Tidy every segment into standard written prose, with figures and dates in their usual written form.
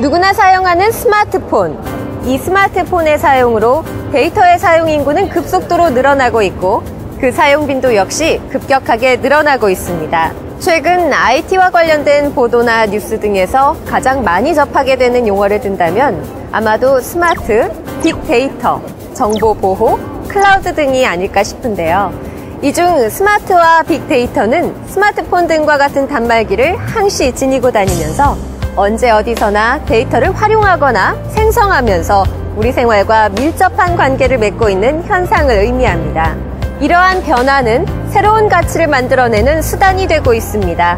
누구나 사용하는 스마트폰. 이 스마트폰의 사용으로 데이터의 사용 인구는 급속도로 늘어나고 있고 그 사용 빈도 역시 급격하게 늘어나고 있습니다. 최근 IT와 관련된 보도나 뉴스 등에서 가장 많이 접하게 되는 용어를 든다면 아마도 스마트, 빅데이터, 정보보호, 클라우드 등이 아닐까 싶은데요. 이 중 스마트와 빅데이터는 스마트폰 등과 같은 단말기를 항시 지니고 다니면서 언제 어디서나 데이터를 활용하거나 생성하면서 우리 생활과 밀접한 관계를 맺고 있는 현상을 의미합니다. 이러한 변화는 새로운 가치를 만들어내는 수단이 되고 있습니다.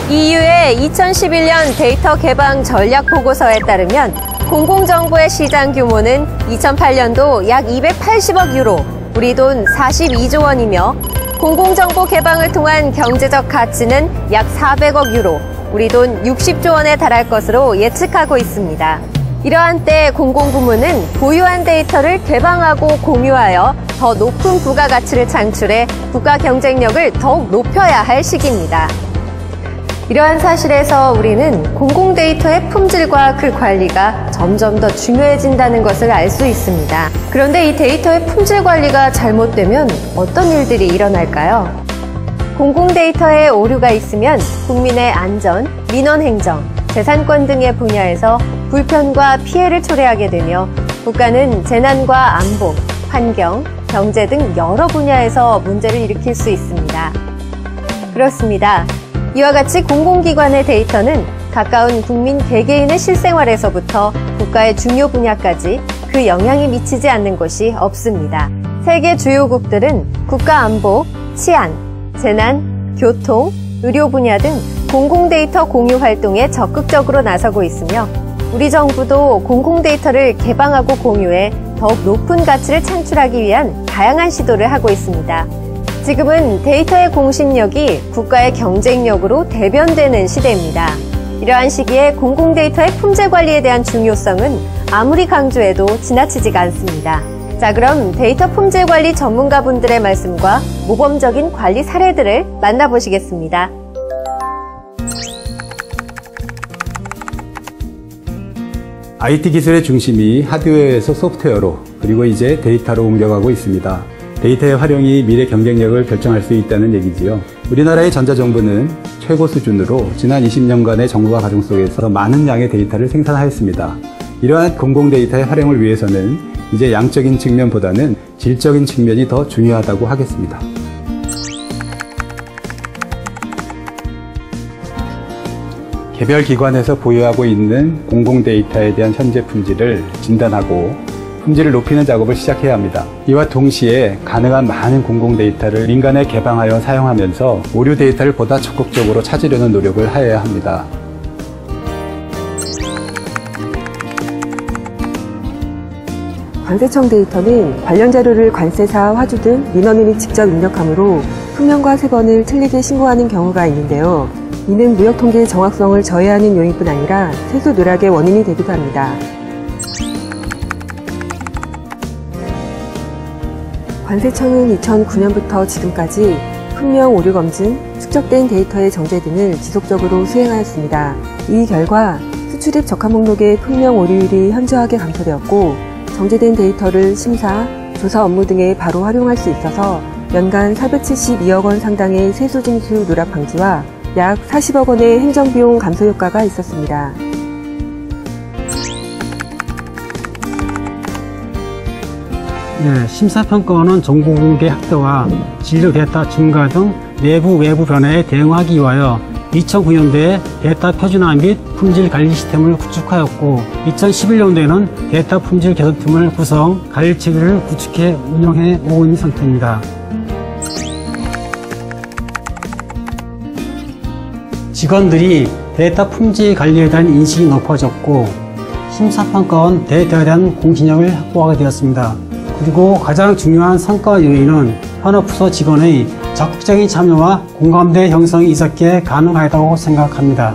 EU의 2011년 데이터 개방 전략 보고서에 따르면 공공정보의 시장 규모는 2008년도 약 280억 유로, 우리 돈 42조 원이며 공공정보 개방을 통한 경제적 가치는 약 400억 유로, 우리 돈 60조 원에 달할 것으로 예측하고 있습니다. 이러한 때 공공부문은 보유한 데이터를 개방하고 공유하여 더 높은 부가가치를 창출해 국가 경쟁력을 더욱 높여야 할 시기입니다. 이러한 사실에서 우리는 공공데이터의 품질과 그 관리가 점점 더 중요해진다는 것을 알 수 있습니다. 그런데 이 데이터의 품질 관리가 잘못되면 어떤 일들이 일어날까요? 공공데이터에 오류가 있으면 국민의 안전, 민원행정, 재산권 등의 분야에서 불편과 피해를 초래하게 되며 국가는 재난과 안보, 환경, 경제 등 여러 분야에서 문제를 일으킬 수 있습니다. 그렇습니다. 이와 같이 공공기관의 데이터는 가까운 국민 개개인의 실생활에서부터 국가의 중요 분야까지 그 영향이 미치지 않는 곳이 없습니다. 세계 주요국들은 국가안보, 치안, 재난, 교통, 의료 분야 등 공공데이터 공유 활동에 적극적으로 나서고 있으며 우리 정부도 공공데이터를 개방하고 공유해 더욱 높은 가치를 창출하기 위한 다양한 시도를 하고 있습니다. 지금은 데이터의 공신력이 국가의 경쟁력으로 대변되는 시대입니다. 이러한 시기에 공공데이터의 품질 관리에 대한 중요성은 아무리 강조해도 지나치지가 않습니다. 자, 그럼 데이터 품질 관리 전문가분들의 말씀과 모범적인 관리 사례들을 만나보시겠습니다. IT 기술의 중심이 하드웨어에서 소프트웨어로 그리고 이제 데이터로 옮겨가고 있습니다. 데이터의 활용이 미래 경쟁력을 결정할 수 있다는 얘기지요. 우리나라의 전자정부는 최고 수준으로 지난 20년간의 정부와 가정 속에서 많은 양의 데이터를 생산하였습니다. 이러한 공공데이터의 활용을 위해서는 이제 양적인 측면보다는 질적인 측면이 더 중요하다고 하겠습니다. 개별 기관에서 보유하고 있는 공공데이터에 대한 현재 품질을 진단하고 품질을 높이는 작업을 시작해야 합니다. 이와 동시에 가능한 많은 공공데이터를 민간에 개방하여 사용하면서 오류 데이터를 보다 적극적으로 찾으려는 노력을 하여야 합니다. 관세청 데이터는 관련 자료를 관세사, 화주 등 민원인이 직접 입력하므로 품명과 세번을 틀리게 신고하는 경우가 있는데요. 이는 무역통계의 정확성을 저해하는 요인뿐 아니라 세수 누락의 원인이 되기도 합니다. 관세청은 2009년부터 지금까지 품명 오류 검증, 축적된 데이터의 정제 등을 지속적으로 수행하였습니다. 이 결과 수출입 적합 목록의 품명 오류율이 현저하게 감소되었고 정제된 데이터를 심사, 조사 업무 등에 바로 활용할 수 있어서 연간 472억 원 상당의 세수 징수 누락 방지와 약 40억 원의 행정비용 감소 효과가 있었습니다. 네, 심사평가원은 정보공개 확대와 진료 데이터 증가 등 내부 외부 변화에 대응하기 위하여 2009년도에 데이터 표준화 및 품질 관리 시스템을 구축하였고 2011년도에는 데이터 품질 개선팀을 구성, 관리 체계를 구축해 운영해 오고 있는 상태입니다. 직원들이 데이터 품질 관리에 대한 인식이 높아졌고 심사평가원 데이터에 대한 공신력을 확보하게 되었습니다. 그리고 가장 중요한 성과 요인은 현업부서 직원의 적극적인 참여와 공감대 형성이 있었기에 가능하다고 생각합니다.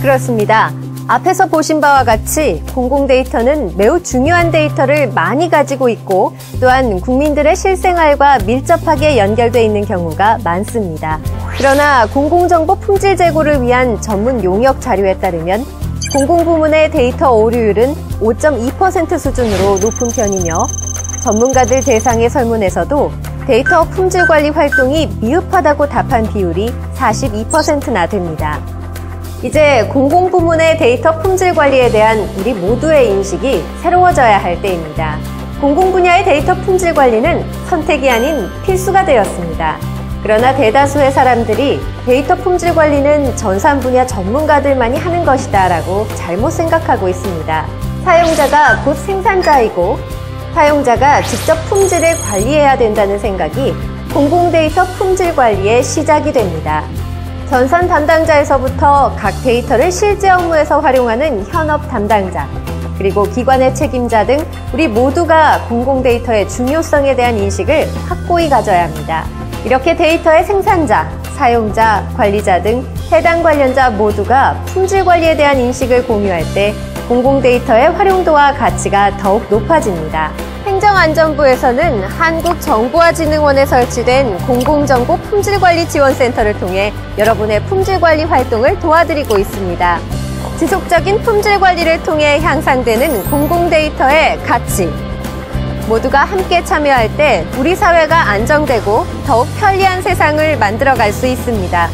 그렇습니다. 앞에서 보신 바와 같이 공공데이터는 매우 중요한 데이터를 많이 가지고 있고 또한 국민들의 실생활과 밀접하게 연결되어 있는 경우가 많습니다. 그러나 공공정보 품질 제고를 위한 전문 용역 자료에 따르면 공공부문의 데이터 오류율은 5.2% 수준으로 높은 편이며 전문가들 대상의 설문에서도 데이터 품질 관리 활동이 미흡하다고 답한 비율이 42%나 됩니다. 이제 공공부문의 데이터 품질 관리에 대한 우리 모두의 인식이 새로워져야 할 때입니다. 공공 분야의 데이터 품질 관리는 선택이 아닌 필수가 되었습니다. 그러나 대다수의 사람들이 데이터 품질 관리는 전산 분야 전문가들만이 하는 것이다 라고 잘못 생각하고 있습니다. 사용자가 곧 생산자이고 사용자가 직접 품질을 관리해야 된다는 생각이 공공 데이터 품질 관리의 시작이 됩니다. 전산 담당자에서부터 각 데이터를 실제 업무에서 활용하는 현업 담당자, 그리고 기관의 책임자 등 우리 모두가 공공 데이터의 중요성에 대한 인식을 확고히 가져야 합니다. 이렇게 데이터의 생산자, 사용자, 관리자 등 해당 관련자 모두가 품질 관리에 대한 인식을 공유할 때 공공 데이터의 활용도와 가치가 더욱 높아집니다. 행정안전부에서는 한국정보화진흥원에 설치된 공공정보 품질관리지원센터를 통해 여러분의 품질관리 활동을 도와드리고 있습니다. 지속적인 품질관리를 통해 향상되는 공공 데이터의 가치. 모두가 함께 참여할 때 우리 사회가 안정되고 더욱 편리한 세상을 만들어갈 수 있습니다.